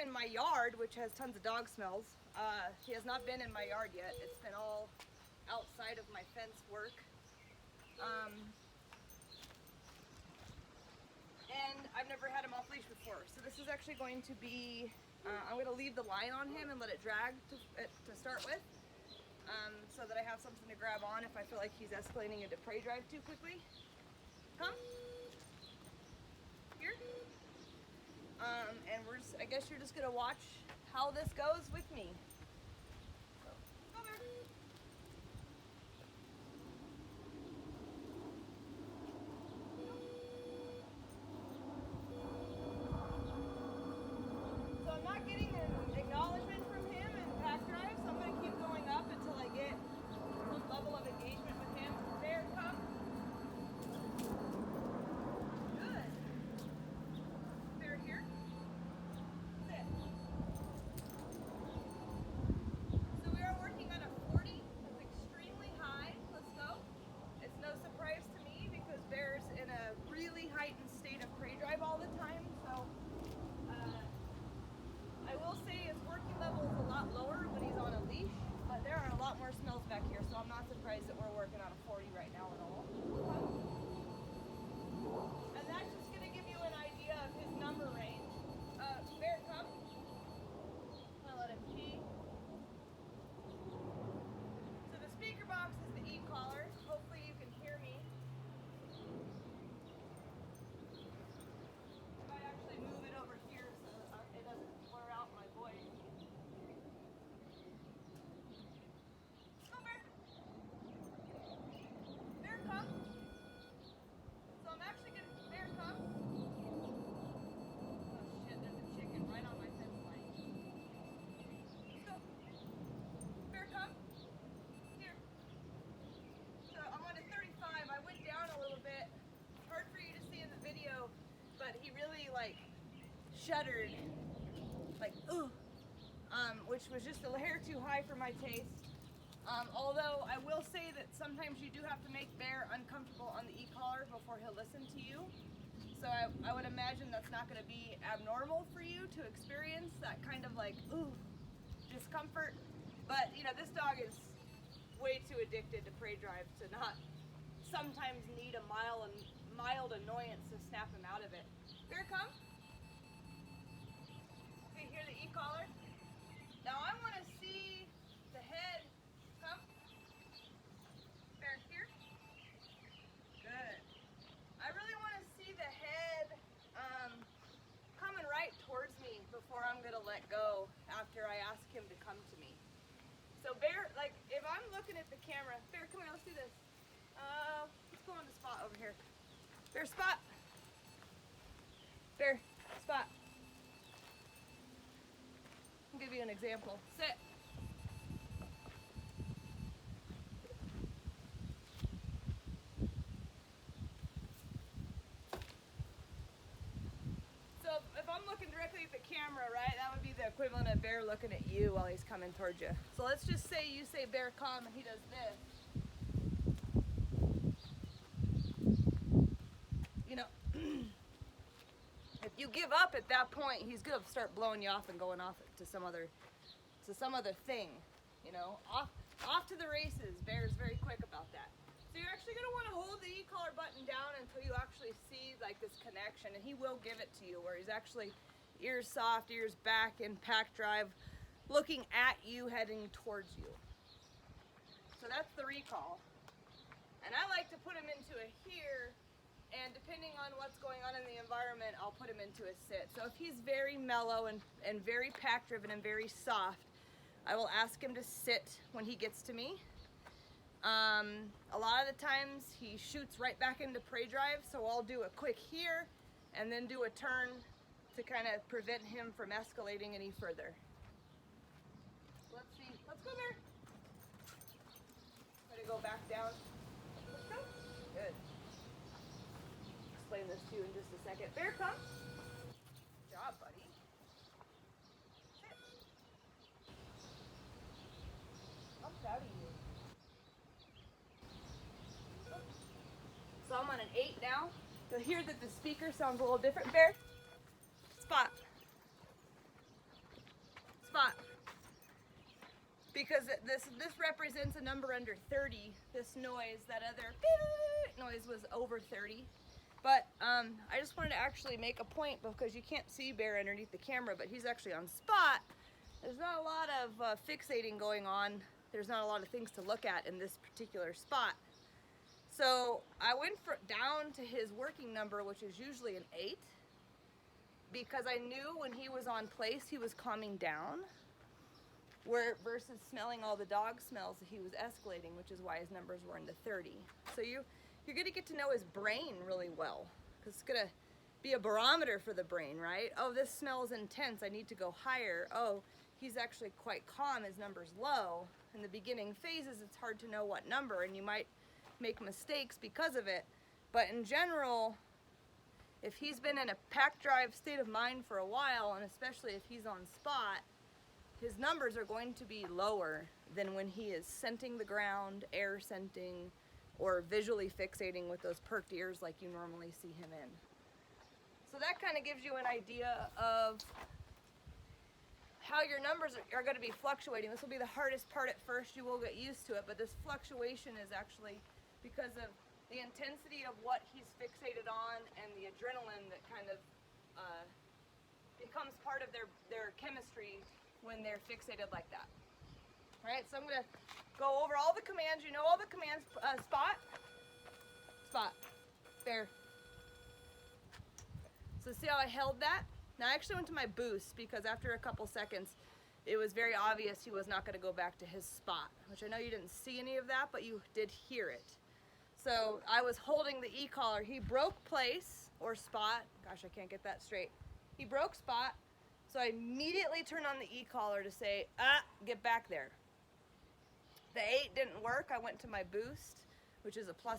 him in my yard, which has tons of dog smells. He has not been in my yard yet. It's been all outside of my fence work. And I've never had him off leash before. So this is actually going to be, I'm going to leave the line on him and let it drag to start with. So that I have something to grab on if I feel like he's escalating into prey drive too quickly. Come. Here. And I guess you're just gonna watch how this goes with me. So, come here. So I'm not getting an acknowledgement from him in pack drive, so I'm gonna keep going up until I get some level of engagement with him. There, come. In a really heightened state of prey drive all the time, so I will say his working level is a lot lower when he's on a leash, but there are a lot more smells back here, so I'm not surprised that we're working on a 40 right now at all. And that's just going to give you an idea of his number range. Bear, come. I'm going to let him pee. So the speaker box is the Ecollar. Hopefully you can hear me. Move it over here so it doesn't blur out my voice. Come here. Bear, come. So I'm actually gonna, Bear, come. Oh shit, there's a chicken right on my fence line. Let's go. Bear, come. Here. So I'm on a 35. I went down a little bit. Hard for you to see in the video, but he really like shuddered, like ooh, which was just a hair too high for my taste. Although I will say that sometimes you do have to make Bear uncomfortable on the e-collar before he'll listen to you. So I would imagine that's not going to be abnormal for you to experience that kind of like ooh discomfort. But you know, this dog is way too addicted to prey drive to not sometimes need a mild annoyance to snap him out of it. Here, come. See here the e-collar? Now I want to see the head. Come. Bear, here. Good. I really want to see the head coming right towards me before I'm going to let go after I ask him to come to me. So Bear, like if I'm looking at the camera, Bear, come here, let's do this. Let's go on the spot over here. Bear, spot. Bear, spot. I'll give you an example. Sit. So if I'm looking directly at the camera, right, that would be the equivalent of Bear looking at you while he's coming towards you. So let's just say you say Bear, come, and he does this. You know, if you give up at that point, he's gonna start blowing you off and going off to some other thing. You know, off to the races. Bear's very quick about that. So you're actually gonna want to hold the e-collar button down until you actually see like this connection, and he will give it to you where he's actually ears soft, ears back in pack drive, looking at you, heading towards you. So that's the recall. And I like to put him into a here. And depending on what's going on in the environment, I'll put him into a sit. So if he's very mellow and very pack driven and very soft, I will ask him to sit when he gets to me. A lot of the times he shoots right back into prey drive, so I'll do a quick here and then do a turn to kind of prevent him from escalating any further. Let's see. Let's go there. Try to go back down. Let's go. Good. Explain this to you in just a second. Bear, come. Good job, buddy. Sit. I'm proud of you. So I'm on an 8 now. You'll hear that the speaker sounds a little different. Bear, spot. represents a number under 30. This noise, that other noise, was over 30. But I just wanted to actually make a point, because you can't see Bear underneath the camera, but he's actually on spot. There's not a lot of fixating going on. There's not a lot of things to look at in this particular spot. So I went down to his working number, which is usually an 8, because I knew when he was on place, he was calming down, versus smelling all the dog smells, he was escalating, which is why his numbers were into 30. So you're going to get to know his brain really well, because it's going to be a barometer for the brain, right? Oh, this smells intense, I need to go higher. Oh, he's actually quite calm, his number's low. In the beginning phases, it's hard to know what number, and you might make mistakes because of it. But in general, if he's been in a pack drive state of mind for a while, and especially if he's on spot, his numbers are going to be lower than when he is scenting the ground, air scenting, or visually fixating with those perked ears like you normally see him in. So that kind of gives you an idea of how your numbers are going to be fluctuating. This will be the hardest part at first. You will get used to it, but this fluctuation is actually because of the intensity of what he's fixated on and the adrenaline that kind of becomes part of their chemistry when they're fixated like that. All right, so I'm going to go over all the commands. You know all the commands. Spot, spot, bear. So see how I held that? Now I actually went to my boost, because after a couple seconds it was very obvious he was not going to go back to his spot, which I know you didn't see any of that, but you did hear it. So I was holding the e-collar. He broke place, or spot. Gosh, I can't get that straight. He broke spot, so I immediately turned on the e-collar to say, get back there. The 8 didn't work. I went to my boost, which is a +5.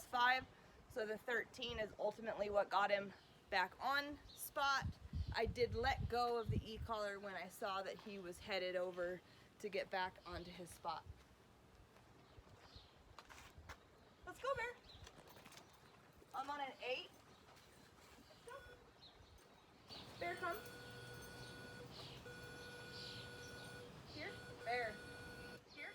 So the 13 is ultimately what got him back on spot. I did let go of the e-collar when I saw that he was headed over to get back onto his spot. Let's go, Bear. I'm on an 8. Go. Bear, come. Here. Bear. Here.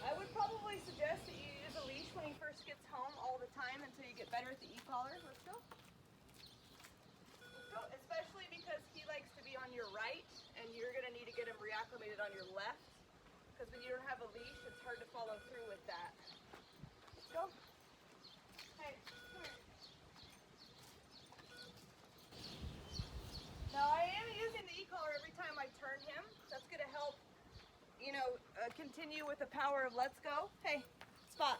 I would probably suggest that you use a leash when he first gets home all the time until you get better at the e-collar. Let's go. Especially because he likes to be on your right, and you're going to need to get him reacclimated on your left, because when you don't have a leash, it's hard to follow through with that. Go. Hey, come here. Now I am using the e-collar every time I turn him. That's going to help, continue with the power of let's go. Hey, spot.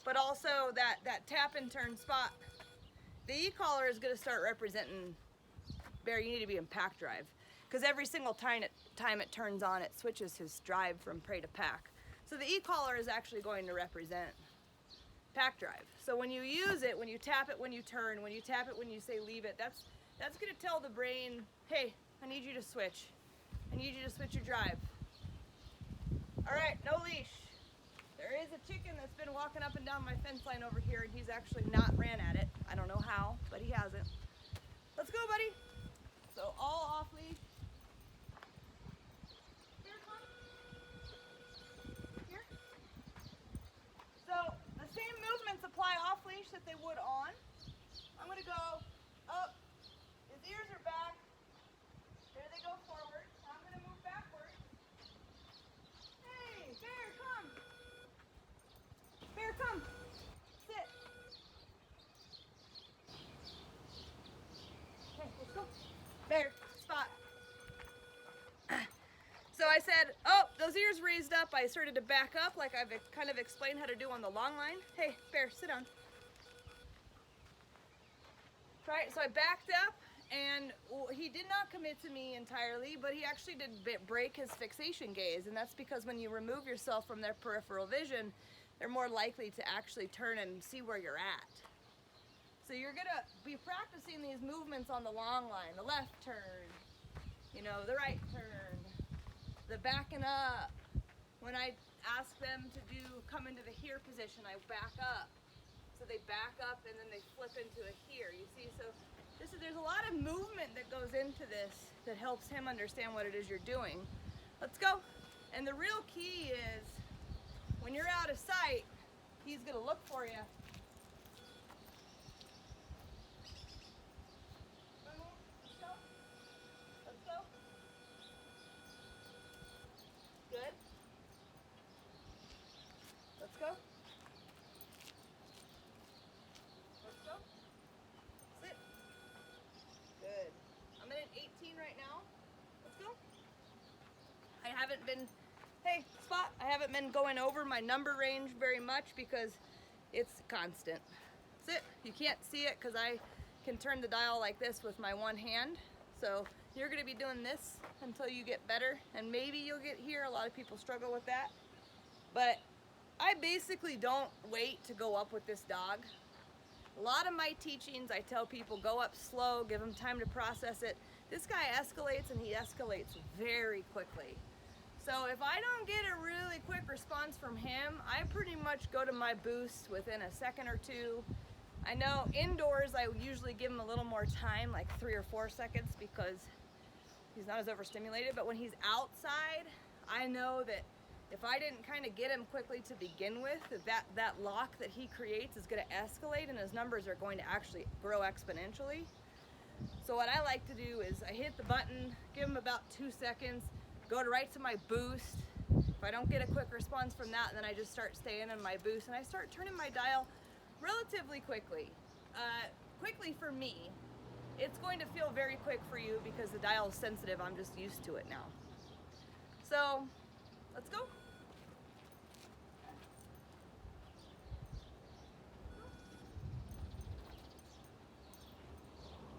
But also that tap and turn spot. The e-collar is going to start representing, Bear, you need to be in pack drive, because every single time it turns on, it switches his drive from prey to pack. So the e-collar is actually going to represent pack drive. So when you use it, when you tap it when you turn, when you tap it when you say leave it, that's going to tell the brain, hey, I need you to switch. I need you to switch your drive. All right, no leash. There is a chicken that's been walking up and down my fence line over here, and he's actually not ran at it. I don't know how, but he hasn't. Let's go, buddy. So all off leash. Here, come. Here. So the same movements apply off leash that they would on. I'm going to go up. His ears are back. There they go forward. I'm going to move backward. Hey, Bear, come. Bear, come. Sit. Okay, let's go. Bear, spot. So I said, oh, those ears raised up. I started to back up like I've kind of explained how to do on the long line. Hey, Bear, sit down. Right, so I backed up, and he did not commit to me entirely, but he actually did break his fixation gaze, and that's because when you remove yourself from their peripheral vision, they're more likely to actually turn and see where you're at. So you're gonna be practicing these movements on the long line, the left turn, the right turn, the backing up. When I ask them to come into the here position, I back up. So they back up and then they flip into a here, you see? So there's a lot of movement that goes into this that helps him understand what it is you're doing. Let's go. And the real key is when you're out of sight, he's gonna look for you. Let's go. Let's go. Good. Let's go. Let's go. Sit. Good. I'm at an 18 right now. Let's go. I haven't been, hey, Spot, I haven't been going over my number range very much because it's constant. Sit. You can't see it because I can turn the dial like this with my one hand. So you're going to be doing this until you get better, and maybe you'll get here. A lot of people struggle with that. But I basically don't wait to go up with this dog. A lot of my teachings, I tell people go up slow, give them time to process it. This guy escalates, and he escalates very quickly. So if I don't get a really quick response from him, I pretty much go to my boost within a second or two. I know indoors I usually give him a little more time, like 3 or 4 seconds, because he's not as overstimulated. But when he's outside, I know that if I didn't kind of get him quickly to begin with, that lock that he creates is going to escalate, and his numbers are going to actually grow exponentially. So what I like to do is I hit the button, give him about 2 seconds, go right to my boost. If I don't get a quick response from that, then I just start staying in my boost, and I start turning my dial relatively quickly. Quickly for me. It's going to feel very quick for you because the dial is sensitive. I'm just used to it now. So let's go.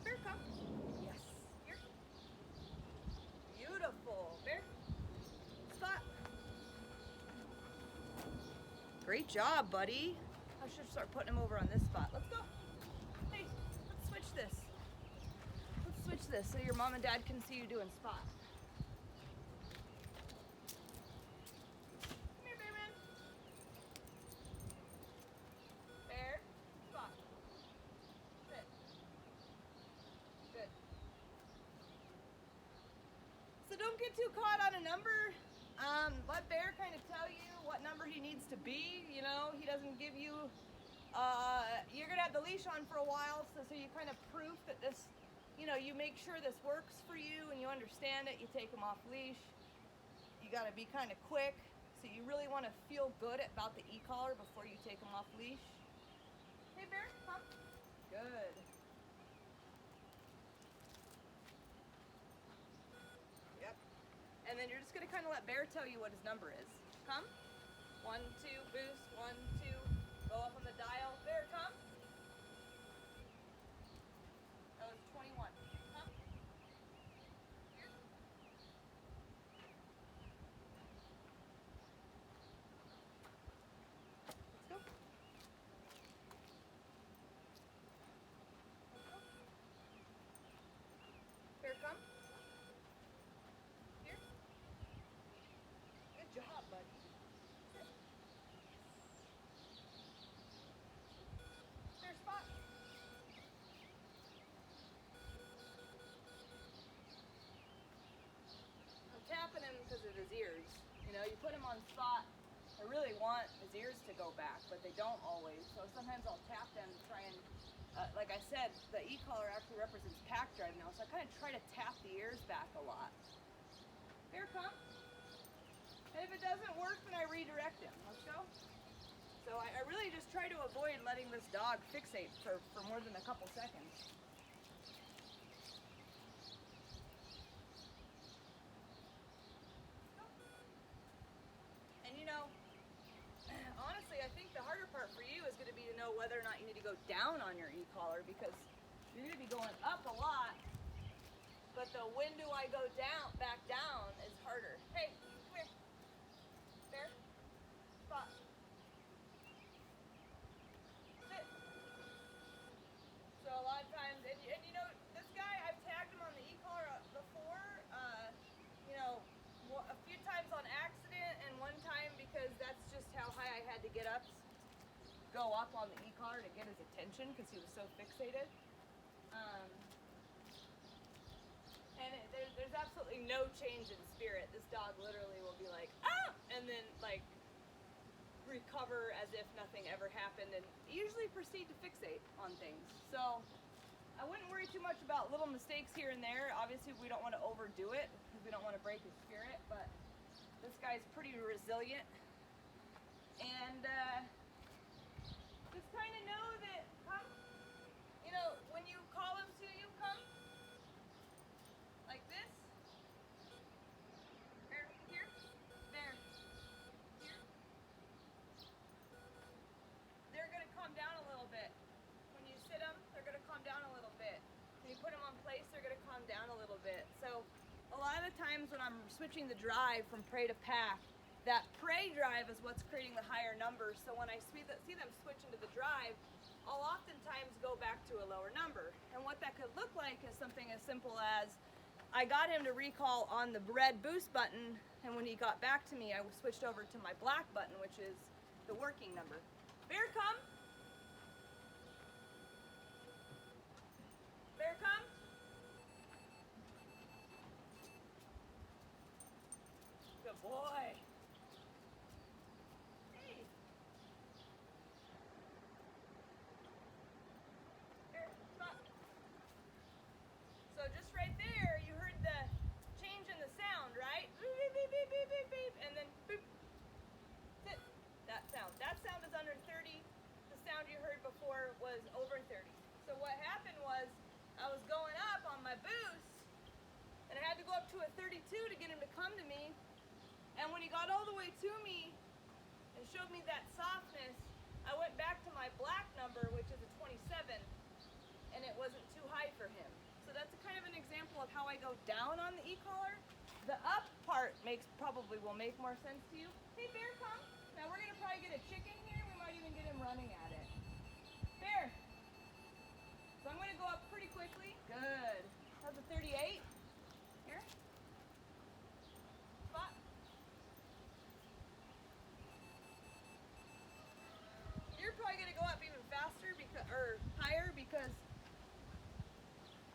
Bear, come. Yes. Here. Beautiful. Bear. Spot. Great job, buddy. I should start putting him over on this spot. Let's go. Hey, let's switch this. Let's switch this so your mom and dad can see you doing Spot. Come here, Bear Man. Bear, Spot. Sit. Good. So don't get too caught on a number. Let Bear kind of tell you what number he needs to be. You know, he doesn't give you, you're gonna have the leash on for a while, so you kind of proof that this, you know, you make sure this works for you and you understand it. You take him off leash. You gotta be kind of quick, so you really want to feel good about the e-collar before you take him off leash. Hey Bear, come. Good. Yep. And then you're just gonna kind of let Bear tell you what his number is. Come. 1, 2, boost, 1, 2, go up on the dial. Bear, come. That was 21. Come. Here. Let's go. Let's go. Bear, come. Here. Good job, buddy. Spot. I'm tapping him because of his ears. You know, you put him on Spot. I really want his ears to go back, but they don't always. So sometimes I'll tap them to try and, like I said, the e-collar actually represents pack drive now, so I kind of try to tap the ears back a lot. Here, come. And if it doesn't work, then I redirect him. Let's go. So I really just try to avoid letting this dog fixate for more than a couple seconds. And you know, honestly, I think the harder part for you is going to be to know whether or not you need to go down on your e-collar, because you're going to be going up a lot, but the when do I go down, back down is harder. Hey, come here. Bear. Spot. So a lot of times, and you know, this guy, I've tagged him on the e-collar before, you know, a few times on accident, and one time because that's just how high I had to get up, go up on the e-collar to get his attention because he was so fixated. And there's absolutely no change in spirit. This dog literally will be like, and then like recover as if nothing ever happened, and usually proceed to fixate on things. So I wouldn't worry too much about little mistakes here and there. Obviously we don't want to overdo it because we don't want to break his spirit, but this guy's pretty resilient. And just kind of know that, come, you know, when you call him to you, come, like this. There, here, there, here. They're going to calm down a little bit. When you sit them, they're going to calm down a little bit. When you put them on place, they're going to calm down a little bit. So a lot of the times when I'm switching the drive from prey to pack, that prey drive is what's creating the higher numbers. So when I see them switch into the drive, I'll oftentimes go back to a lower number. And what that could look like is something as simple as, I got him to recall on the red boost button, and when he got back to me, I switched over to my black button, which is the working number. Bear, come. Bear, come. Good boy. Hey. Bear, stop. So just right there, you heard the change in the sound, right? Beep, beep, beep, beep, beep, beep, and then boop. Sit. That sound. That sound is under 30. The sound you heard before was over 30. So what happened was, I was going up on my boost, and I had to go up to a 32 to get him to come to me. And when he got all the way to me and showed me that softness, I went back to my black number, which is a 27, and it wasn't too high for him. So that's a kind of an example of how I go down on the e-collar. The up part probably will make more sense to you. Hey, Bear, come. Now we're gonna probably get a chicken here. We might even get him running at it. Bear. So I'm gonna go up pretty quickly. Good. How's a 38? Here. Spot. You're probably gonna go up even faster or higher because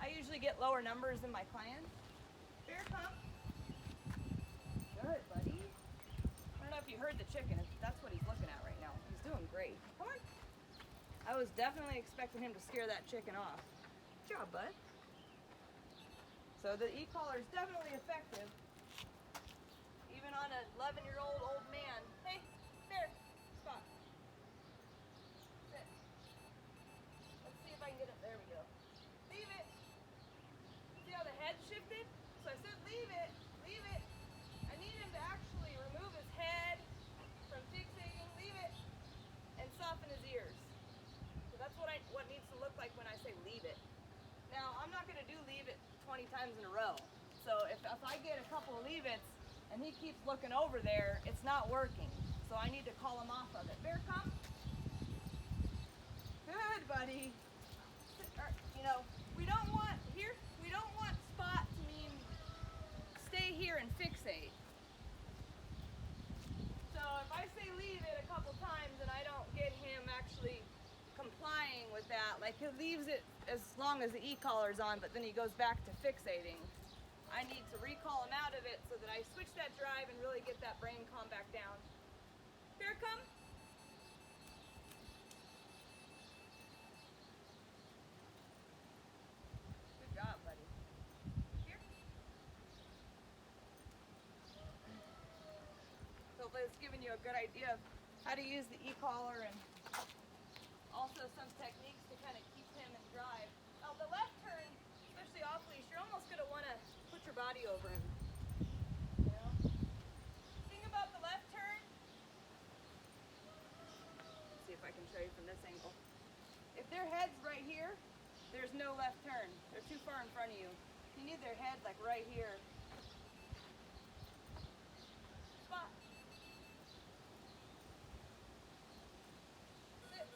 I usually get lower numbers than my clients. Bear, come. Good, buddy. I don't know if you heard the chicken. That's what he's looking at right now. He's doing great. Come on. I was definitely expecting him to scare that chicken off. Good job, bud. So the e-collar is definitely effective, even on an 11-year-old old man. Hey, Bear, spot. Sit. Let's see if I can get it. There we go. Leave it. See how the head shifted? So I said leave it, leave it. I need him to actually remove his head from fixating, leave it, and soften his ears. So that's what needs to look like when I say leave it. Now, I'm not going to do leave it 20 times in a row. So if I get a couple of leave-its and he keeps looking over there, it's not working. So I need to call him off of it. Bear, come. Good, buddy. You know, we don't want spot to mean stay here and fixate. So if I say leave it a couple times and I don't get him actually complying with that, like he leaves it as long as the e-collar's on, but then he goes back to fixating, I need to recall him out of it so that I switch that drive and really get that brain calm back down. Bear, come. Good job, buddy. Here. So hopefully it's giving you a good idea of how to use the e-collar and also some techniques to kind of keep him in drive. Now the left turn, especially off leash, you're almost going to want to put your body over him. You know? Thing about the left turn, let's see if I can show you from this angle. If their head's right here, there's no left turn. They're too far in front of you. You need their head like right here. Spot. Sit.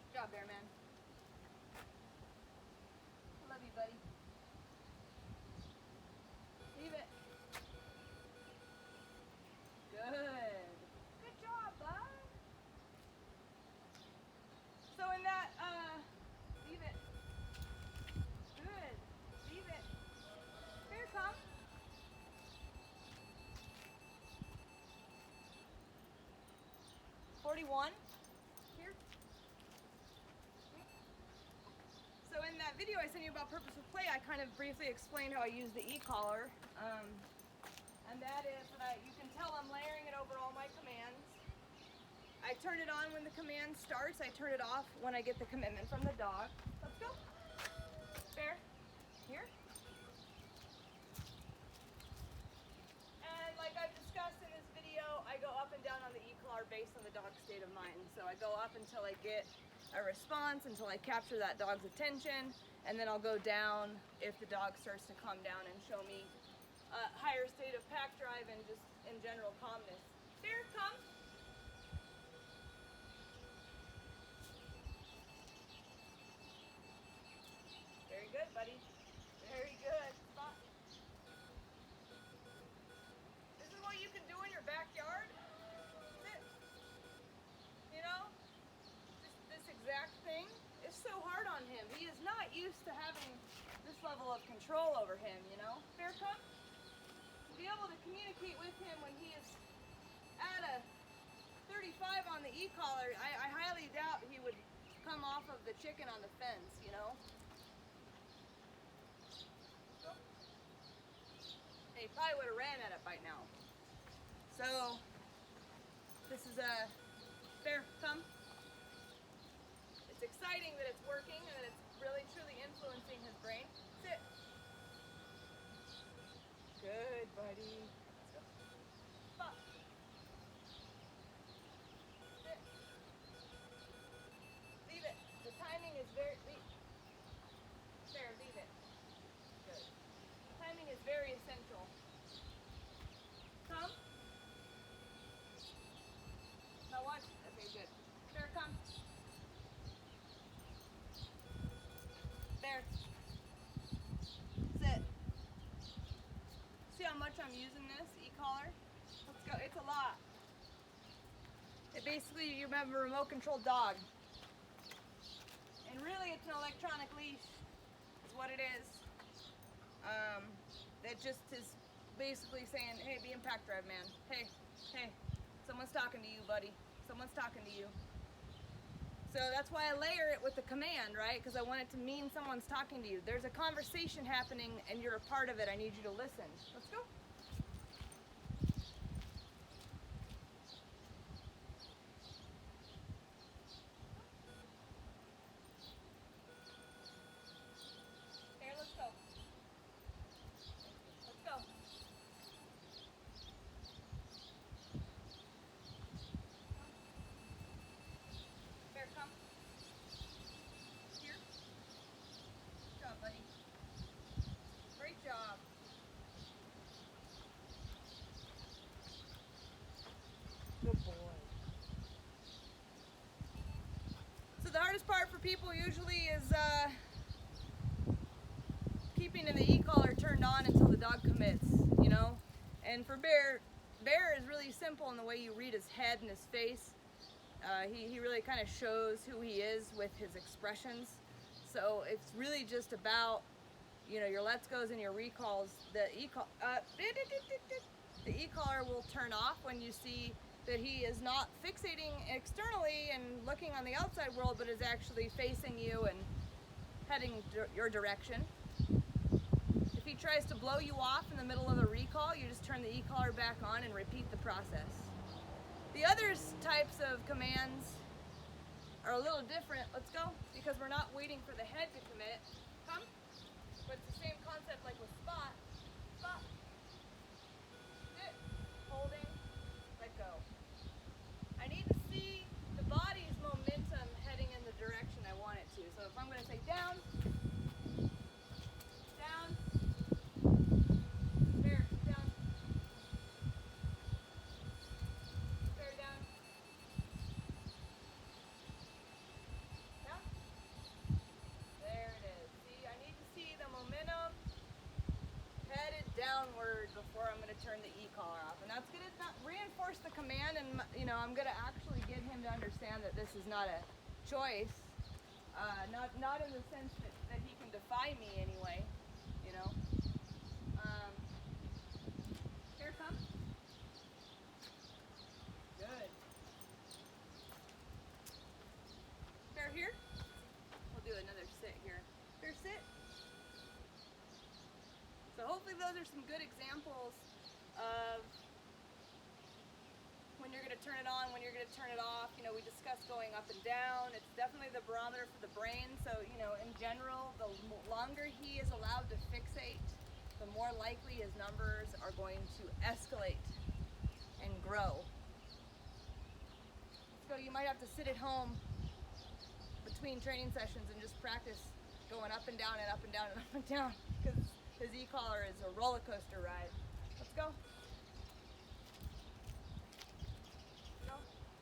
Good job, Bear Man. I love you, buddy. Leave it. Good. Good job, bud. So in that, leave it. 41. Here. So in that video I sent you about purposeful play, I kind of briefly explained how I use the e-collar. And that is that you can tell I'm layering it over all my commands. I turn it on when the command starts. I turn it off when I get the commitment from the dog. Let's go. Bear. Here. And like I've discussed in this video, I go up and down on the e-collar based on the dog's state of mind. So I go up until I get a response, until I capture that dog's attention, and then I'll go down if the dog starts to calm down and show me a higher state of pack drive and just in general calmness. Here, come. Very good, buddy. Very good. Spot. This is what you can do in your backyard. Sit. You know, this exact thing is so hard on him. He is not used to having this level of control over him, you know. Fair come. Be able to communicate with him when he is at a 35 on the e-collar, I highly doubt he would come off of the chicken on the fence, you know. He probably would have ran at it by now. So, this is a fair come. It's exciting that it's working and that it's really truly influencing his brain. Sit. Good, buddy. Let's go. Stop. Sit. Leave it. The timing is very... There, leave it. Good. The timing is very essential. Come. Now watch. Okay, good. There, come. There. Sit. See how much I'm using this e-collar? Let's go. It's a lot. It basically, you have a remote controlled dog. And really it's an electronic leash is what it is. That just is basically saying, hey, be in pack drive, man. Hey, someone's talking to you, buddy. Someone's talking to you. So that's why I layer it with the command, right? Because I want it to mean someone's talking to you. There's a conversation happening and you're a part of it. I need you to listen. Let's go. Here, let's go. Let's go. Here, come. Here. Good job, buddy. Great job. Good boy. So the hardest part for people usually is keeping the e-collar turned on until the dog commits, you know? And for Bear is really simple in the way you read his head and his face. He really kind of shows who he is with his expressions. So it's really just about, you know, your let's goes and your recalls. The e-collar will turn off when you see that he is not fixating externally and looking on the outside world, but is actually facing you and heading your direction. If he tries to blow you off in the middle of a recall, you just turn the e-collar back on and repeat the process. The other types of commands are a little different. Let's go, because we're not waiting for the head to commit. Come. But it's the same concept like with spot. Spot. Sit. Holding. Let go. I need to see the body's momentum heading in the direction I want it to. So if I'm going to say down, down, bear, down, bear, down, down. There it is. See, I need to see the momentum headed downward before I'm going to turn the e-collar off. And that's going to reinforce the command, and you know, I'm going to actually get him to understand that this is not a choice. Not in the sense that he can defy me anyway, you know. Here, come. Good. those are some good examples of when you're going to turn it on, when you're going to turn it off. You know, we discussed going up and down. It's definitely the barometer for the brain. So, you know, in general, the longer he is allowed to fixate, the more likely his numbers are going to escalate and grow. So you might have to sit at home between training sessions and just practice going up and down and up and down and up and down, because his e-collar is a roller coaster ride. Let's go.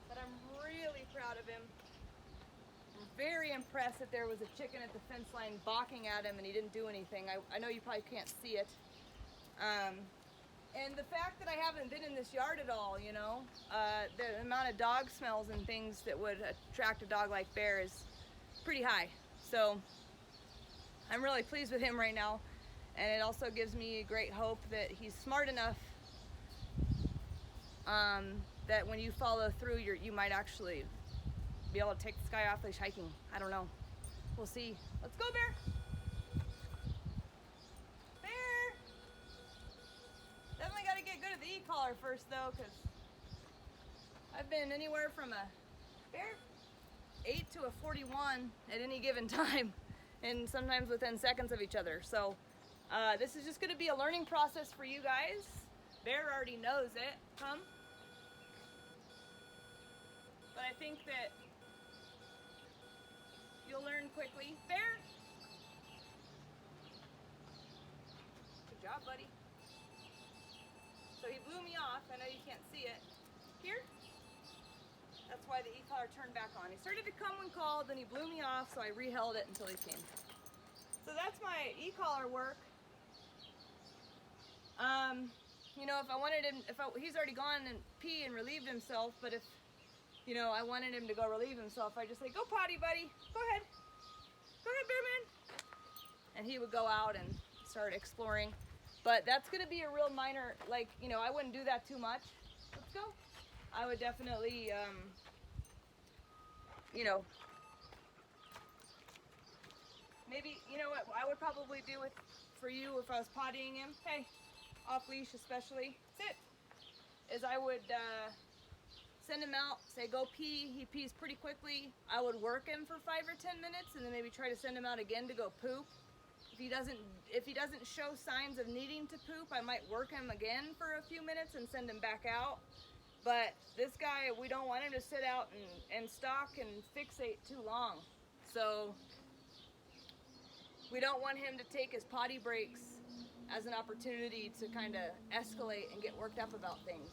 But I'm really proud of him. I'm very impressed that there was a chicken at the fence line balking at him and he didn't do anything. I know you probably can't see it. And the fact that I haven't been in this yard at all, you know, the amount of dog smells and things that would attract a dog like Bear is pretty high. So I'm really pleased with him right now. And it also gives me great hope that he's smart enough that when you follow through, you might actually be able to take this guy off leash hiking. I don't know. We'll see. Let's go, Bear. Bear! Definitely got to get good at the e-collar first, though, because I've been anywhere from a Bear 8 to a 41 at any given time, and sometimes within seconds of each other. So this is just going to be a learning process for you guys. Bear already knows it. Come. But I think that you'll learn quickly. Bear! Good job, buddy. So he blew me off. I know you can't see it. Here. That's why the e-collar turned back on. He started to come when called, then he blew me off, so I re-held it until he came. So that's my e-collar work. You know, if I wanted him, he's already gone and pee and relieved himself, but if, you know, I wanted him to go relieve himself, I just say, go potty, buddy. Go ahead. Go ahead, Bearman. And he would go out and start exploring. But that's going to be a real minor, like, you know, I wouldn't do that too much. Let's go. I would definitely, you know, maybe, you know what I would probably do for you if I was pottying him, hey, off leash especially, sit, is I would send him out, say go pee, he pees pretty quickly. I would work him for 5 or 10 minutes and then maybe try to send him out again to go poop. If he doesn't show signs of needing to poop, I might work him again for a few minutes and send him back out. But this guy, we don't want him to sit out and stalk and fixate too long. So we don't want him to take his potty breaks as an opportunity to kind of escalate and get worked up about things.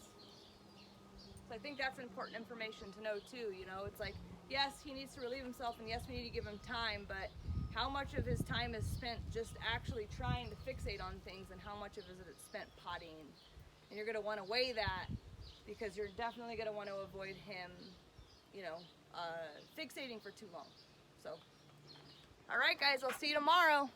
So I think that's important information to know too, you know, it's like, yes, he needs to relieve himself and yes, we need to give him time, but how much of his time is spent just actually trying to fixate on things and how much of it is spent pottying? And you're gonna wanna weigh that because you're definitely gonna wanna avoid him, you know, fixating for too long. So, all right guys, I'll see you tomorrow.